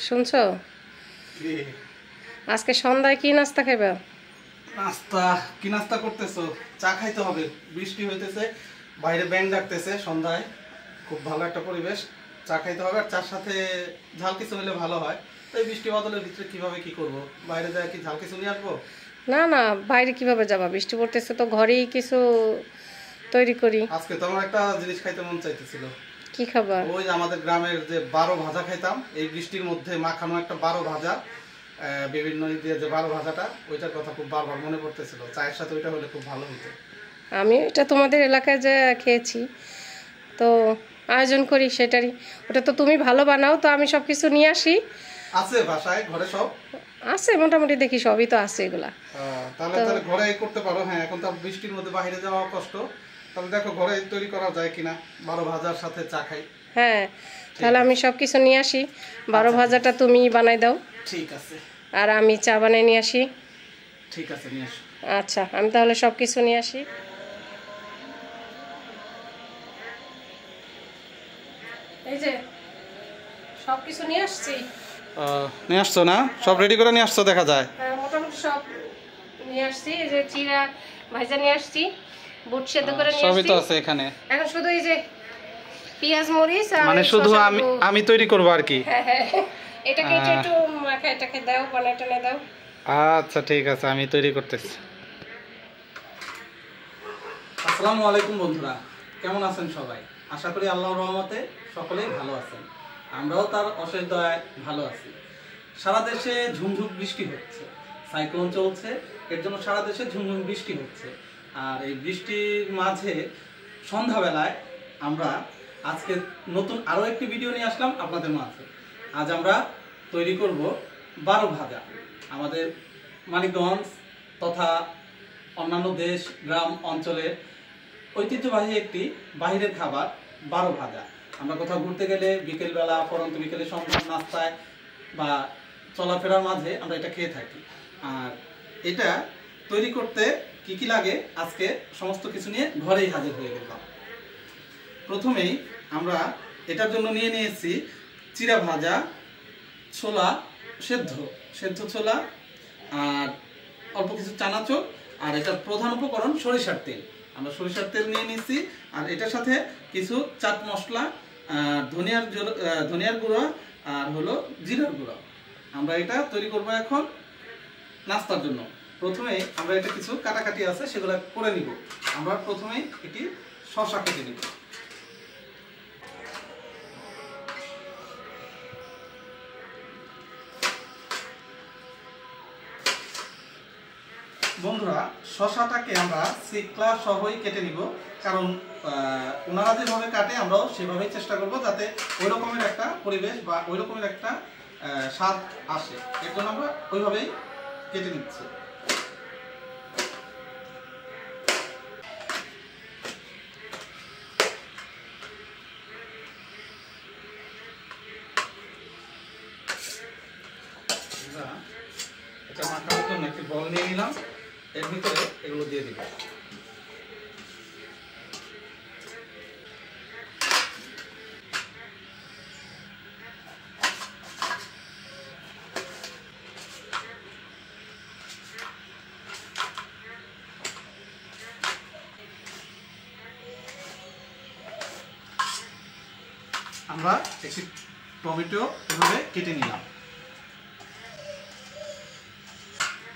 শুনছো? আজকে সন্ধ্যায় কি নাস্তা খাইবা? নাস্তা কি নাস্তা করতেছো? চা খাইতে হবে, বৃষ্টি হইতেছে, বাইরে ব্যাঙ ডাকতেছে, সন্ধ্যায় খুব ভালো একটা পরিবেশ, চা খাইতে হবে। আর চার সাথে ঝাল কিছু হলে ভালো হয়। তো এই বৃষ্টি বাদলের ভিতরে কিভাবে কি করব? বাইরে যায় কি ঝাল কিছু নিয়ে আসবো? না না, বাইরে কিভাবে যাবা? বৃষ্টি পড়তেছে তো, ঘরেই কিছু তৈরি করি। আজকে তো আমার একটা জিনিস খাইতে মন চাইতেছিল। কি খাবা? ওই যে আমাদের গ্রামের যে 12 ভাজা খাইতাম, এই বৃষ্টির মধ্যে মাখানো একটা 12 ভাজা, বিভিন্ন দিয়ে যে 12 ভাজাটা, ওইটার কথা খুব বারবার মনে পড়তেছিল। চায়ের সাথে ওইটা হলে খুব ভালো হতো। আমি এটা তোমাদের এলাকায় যে খেয়েছি, তো আয়োজন করি সেটারই। ওটা তো তুমি ভালো বানাও, তো আমি সব কিছু নিয়ে আসি। আছে বাসায়, ঘরে সব আছে মোটামুটি, দেখি সবই তো আছে এগুলা। তাহলে তাহলে ঘরে করতে পারো। হ্যাঁ, এখন তো বৃষ্টির মধ্যে বাইরে যাওয়া কষ্ট, তাহলে দেখো ঘরে তৈরি করা যায় কিনা। 12 ভাজার সাথে চা খাই। হ্যাঁ, তাহলে আমি সব কিছু নিয়ে আসি। 12 ভাজাটা তুমি বানাই দাও। ঠিক আছে। আর আমি চা বানাই নিয়ে আসি। ঠিক আছে, নিয়ে আসো। আচ্ছা, আমি তাহলে সব কিছু নিয়ে আসি। এই যে সব কিছু নিয়ে আসছি। নিয়ে আসছো না? সব রেডি করে নিয়ে আসছো দেখা যায়। হ্যাঁ, মোটামুটি সব নিয়ে আসছি। এই যে চিরা ভাজা নিয়ে আসছি, বুট সেদ্ধ করে নিয়ে আসছি, সবই তো আছে এখানে। এখন শুধু এই যে পেঁয়াজ মরিচ আর মানে শুধু আমি তৈরি করব আর কি। হ্যাঁ হ্যাঁ, এটাকে একটু এটাকে দাও, বানাই টানাই দাও। আচ্ছা ঠিক আছে, আমি তৈরি করতেছি। আসসালামু আলাইকুম বন্ধুরা, কেমন আছেন সবাই? আশা করি আল্লাহর রহমতে সকলেই ভালো আছেন। আমরাও তার অশেষ দয়ায় ভালো আছি। সারা দেশে ঝুমঝুম বৃষ্টি হচ্ছে, সাইক্লোন চলছে, এর জন্য সারা দেশে ঝুমঝুম বৃষ্টি হচ্ছে। আর এই বৃষ্টির মাঝে সন্ধ্যাবেলায় আমরা আজকে নতুন আরও একটি ভিডিও নিয়ে আসলাম আপনাদের মাঝে। আজ আমরা তৈরি করব 12 ভাজা। আমাদের মানিকগঞ্জ তথা অন্যান্য দেশ গ্রাম অঞ্চলের ঐতিহ্যবাহী একটি বাহিরের খাবার 12 ভাজা। আমরা কোথাও ঘুরতে গেলে বিকেলবেলা, পরন্ত বিকেলে সন্ধ্যার নাস্তায় বা চলাফেরার মাঝে আমরা এটা খেয়ে থাকি। আর এটা তৈরি করতে কি কি লাগে আজকে সমস্ত কিছু নিয়ে ঘরেই হাজির হয়ে গেলাম। প্রথমেই আমরা এটার জন্য নিয়ে নিয়েছি চিরা ভাজা, ছোলা সেদ্ধ ছোলা, আর অল্প কিছু চানাচুর, আর এটার প্রধান উপকরণ সরিষার তেল। আমরা সরিষার তেল নিয়ে নিয়েছি। আর এটার সাথে কিছু চাট মশলা, ধনিয়ার গুঁড়া, আর হলো জিরার গুঁড়া। আমরা এটা তৈরি করব এখন নাস্তার জন্য। প্রথমে আমরা এটা কিছু কাটাকাটি আছে সেগুলো করে নিব। আমরা প্রথমেই এটি শসা কেটে নিব। বন্ধুরা, শসাটাকে আমরা সিকলা সহই কেটে নিব, কারণ ওনারা যেভাবে কাটে আমরাও সেভাবেই চেষ্টা করব যাতে ওই রকমের একটা পরিবেশ বা ওই রকমের একটা স্বাদ আসে। এর জন্য আমরা ওইভাবেই কেটে নিচ্ছি। এটা মাখানোর জন্য একটি বল নিয়ে নিলাম, এর ভিতরে এগুলো দিয়ে দিব। আমরা একটি টমেটো এভাবে কেটে নিলাম।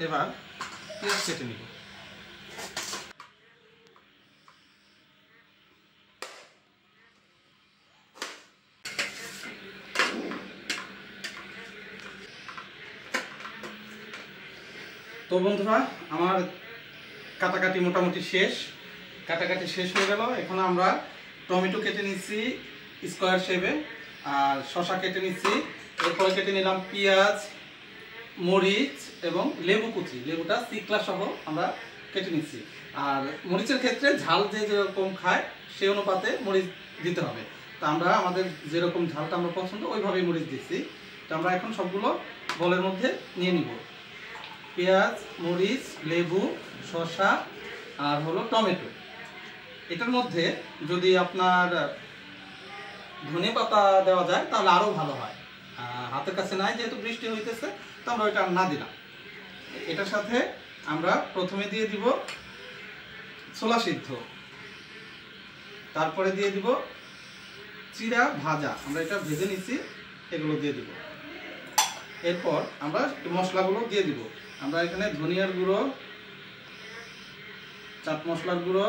এবার পেঁয়াজ কেটে নিব। তো বন্ধুরা, আমার কাটাকাটি মোটামুটি শেষ। কাটাকাটি শেষ হয়ে গেল। এখন আমরা টমেটো কেটে নিচ্ছি স্কোয়ার শেপে, আর শসা কেটে নিচ্ছি। এরপরে কেটে নিলাম পেঁয়াজ, মরিচ এবং লেবু কুচি। লেবুটা চিকলা সহ আমরা কেটে নিচ্ছি। আর মরিচের ক্ষেত্রে ঝাল যে যেরকম খায় সেই অনুপাতে মরিচ দিতে হবে। তো আমরা আমাদের যেরকম ঝালটা আমরা পছন্দ ওইভাবেই মরিচ দিচ্ছি। তো আমরা এখন সবগুলো বলের মধ্যে নিয়ে নিব। পেঁয়াজ, মরিচ, লেবু, শসা আর হলো টমেটো। এটার মধ্যে যদি আপনার ধনে পাতা দেওয়া যায় তাহলে আরও ভালো হয়। হাতের কাছে নাই, যেহেতু বৃষ্টি হইতেছে তো আমরা ওইটা আর না দিলাম। এটার সাথে আমরা প্রথমে দিয়ে দিব ছোলা সিদ্ধ, তারপরে দিয়ে দিব চিড়া ভাজা, আমরা এটা ভেজে নিচ্ছি, এগুলো দিয়ে দিব। এরপর আমরা মশলাগুলো দিয়ে দিব। আমরা এখানে ধনিয়ার গুঁড়ো, চাট মশলার গুঁড়ো,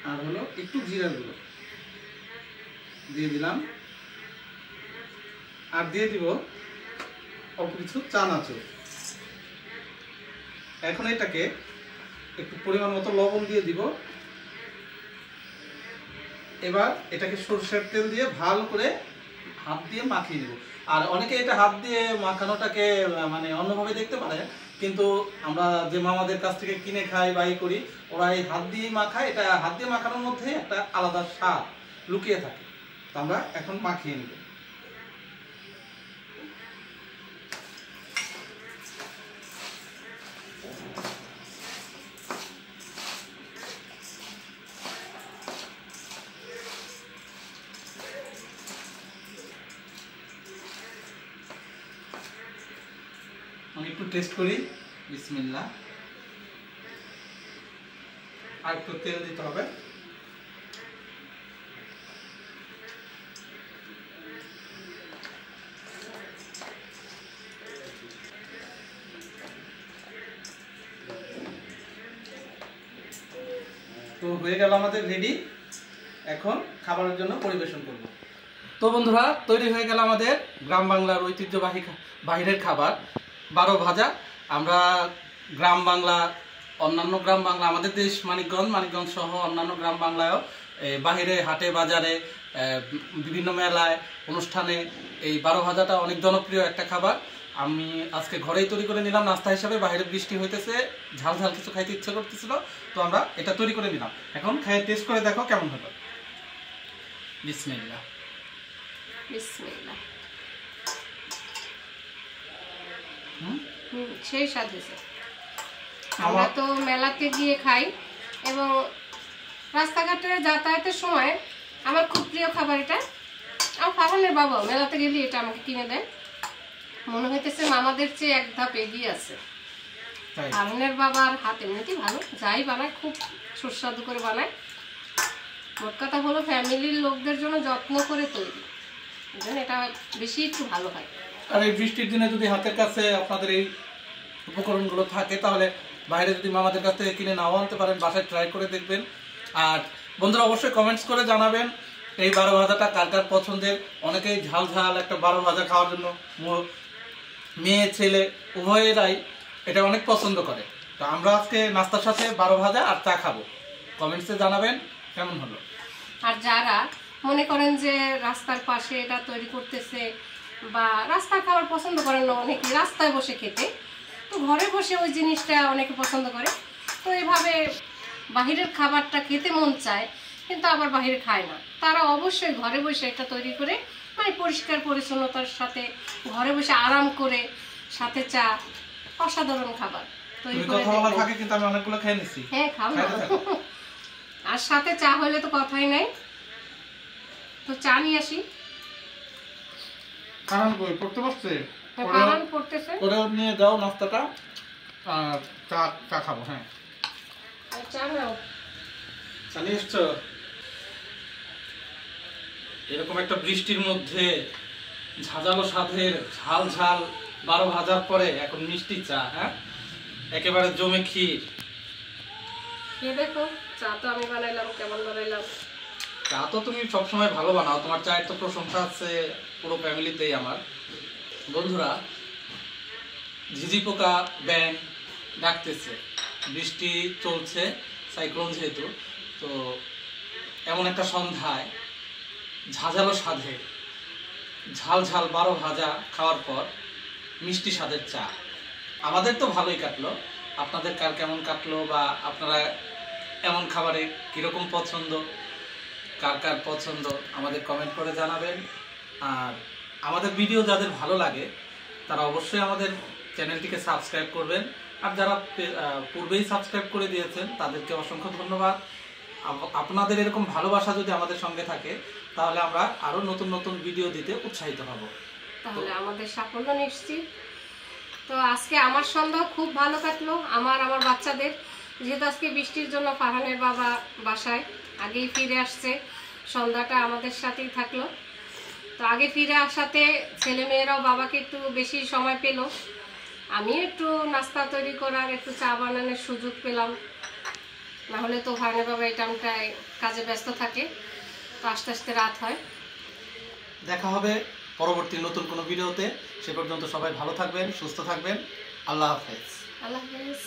আর হলো একটু জিরার গুঁড়ো দিয়ে দিলাম, আর দিয়ে দিব অল্প কিছু চানাচুর। এখন এটাকে একটু পরিমাণ মতো লবণ দিয়ে দিব। এবার এটাকে সরষের তেল দিয়ে ভালো করে হাত দিয়ে মাখিয়ে দিব। আর অনেকে এটা হাত দিয়ে মাখানোটাকে মানে অন্যভাবে দেখতে পারে, কিন্তু আমরা যে মামাদের কাছ থেকে কিনে খাই বা ই করি, ওরা এই হাত দিয়ে মাখায়। এটা হাত দিয়ে মাখানোর মধ্যে একটা আলাদা স্বাদ লুকিয়ে থাকে। তো আমরা এখন মাখিয়ে নিব। আমি একটু টেস্ট করি, বিসমিল্লাহ। আর একটু তেল দিতে হবে। তো হয়ে গেল আমাদের রেডি, এখন খাবারের জন্য পরিবেশন করব। তো বন্ধুরা, তৈরি হয়ে গেল আমাদের গ্রাম বাংলার ঐতিহ্যবাহী বাহিরের খাবার 12 ভাজা। আমরা গ্রাম বাংলা, অন্যান্য গ্রাম বাংলা, আমাদের দেশ মানিকগঞ্জ সহ অন্যান্য গ্রাম বাংলায়ও বাহিরে হাটে বাজারে বিভিন্ন মেলায় অনুষ্ঠানে এই 12 ভাজাটা অনেক জনপ্রিয় একটা খাবার। আমি আজকে ঘরেই তৈরি করে নিলাম নাস্তা হিসাবে। বাইরে বৃষ্টি হইতেছে, ঝাল ঝাল কিছু খাইতে ইচ্ছে করতেছিল, তো আমরা এটা তৈরি করে নিলাম। এখন খেয়ে টেস্ট করে দেখো কেমন হলো। বিসমিল্লাহ। বিসমিল্লাহ। সেই স্বাদ হয়েছে। আমরা তো মেলাতে গিয়ে খাই এবং রাস্তাঘাটে যাতায়াতের সময় আমার খুব প্রিয় খাবার এটা। আমার ফারহানের বাবা মেলাতে গেলে এটা আমাকে কিনে দেয়। মনে হইতেছে মামাদের চেয়ে এক ধাপ এগিয়ে আছে। ফারহানের বাবার হাত এমনিতেই ভালো, যাই বানায় খুব সুস্বাদু করে বানায়। মোট কথা হলো ফ্যামিলির লোকদের জন্য যত্ন করে তৈরি, এটা বেশি একটু ভালো হয়। আর এই বৃষ্টির দিনে যদি হাতের কাছে আপনাদের এই উপকরণগুলো থাকে, তাহলে বাইরে যদি মামাদের কাছ থেকে কিনে নাও আনতে পারেন, বাসায় ট্রাই করে দেখবেন। আর বন্ধুরা অবশ্যই কমেন্টস করে জানাবেন এই 12 ভাজাটা কার কার পছন্দের। অনেকেই ঝাল ঝাল একটা 12 ভাজা খাওয়ার জন্য মেয়ে ছেলে উভয়েরাই এটা অনেক পছন্দ করে। তো আমরা আজকে নাস্তার সাথে 12 ভাজা আর চা খাবো। কমেন্টসে জানাবেন কেমন হলো। আর যারা মনে করেন যে রাস্তার পাশে এটা তৈরি করতেছে বা রাস্তার খাবার পছন্দ করেন না, অনেকে রাস্তায় বসে খেতে, তো ঘরে বসে ওই জিনিসটা অনেকে পছন্দ করে। তো এভাবে বাহিরের খাবারটা খেতে মন চায় কিন্তু আবার বাহিরে খায় না, তারা অবশ্যই ঘরে বসে এটা তৈরি করে, মানে পরিষ্কার পরিচ্ছন্নতার সাথে ঘরে বসে আরাম করে, সাথে চা, অসাধারণ খাবার তৈরি করে। হ্যাঁ, খাও না। আর সাথে চা হলে তো কথাই নাই। তো চা নিয়ে আসি। কারণ কই পড়তে বসছে, কারণ পড়তেছে, করে নিয়ে যাও নাস্তাটা, আর চা খাবো। হ্যাঁ, চা নাও। চা নিয়ে এসছো? এরকম একটা বৃষ্টির মধ্যে ঝাঁঝালো স্বাদের ঝাল ঝাল 12 ভাজার পরে এখন মিষ্টি চা। হ্যাঁ, একেবারে জমে ক্ষীর। খেয়ে দেখো, চা তো আমি বানাইলাম, কেমন বানাইলাম। চা তো তুমি সবসময় ভালো বানাও, তোমার চায়ের তো প্রশংসা আছে পুরো ফ্যামিলিতেই আমার। বন্ধুরা, ঝিঝি পোকা ব্যাং ডাকতেছে, বৃষ্টি চলছে, সাইক্লোন যেহেতু, তো এমন একটা সন্ধ্যায় ঝাঁঝালো স্বাদে ঝাল ঝাল 12 ভাজা খাওয়ার পর মিষ্টি স্বাদের চা। আমাদের তো ভালোই কাটলো, আপনাদের কার কেমন কাটলো, বা আপনারা এমন খাবারে কীরকম পছন্দ, কার কার পছন্দ আমাদের কমেন্ট করে জানাবেন। আর আমাদের ভিডিও যাদের ভালো লাগে তারা অবশ্যই আমাদের চ্যানেলটিকে সাবস্ক্রাইব করবেন। আর যারা পূর্বেই সাবস্ক্রাইব করে দিয়েছেন তাদেরকে অসংখ্য ধন্যবাদ। আপনাদের এরকম ভালোবাসা যদি আমাদের সঙ্গে থাকে তাহলে আমরা আরো নতুন নতুন ভিডিও দিতে উৎসাহিত হব। তাহলে আমাদের সাফল্য নিশ্চিত। তো আজকে আমার সন্ধ্যা খুব ভালো কাটলো, আমার বাচ্চাদের, যেহেতু আজকে বৃষ্টির জন্য ফারহানের বাবা বাসায় আগেই ফিরে আসছে, সন্ধ্যাটা আমাদের সাথেই থাকলো। তো আগে ফিরে আসাতে ছেলেমেয়েরাও বাবাকে একটু বেশি সময় পেল, আমি একটু নাস্তা তৈরি করার, একটু চা বানানোর সুযোগ পেলাম। না হলে তো ফারহানের বাবা এই টাইমটায় কাজে ব্যস্ত থাকে, তো আস্তে আস্তে রাত হয়। দেখা হবে পরবর্তী নতুন কোনো ভিডিওতে। সে পর্যন্ত সবাই ভালো থাকবেন, সুস্থ থাকবেন। আল্লাহ হাফেজ। আল্লাহ হাফেজ।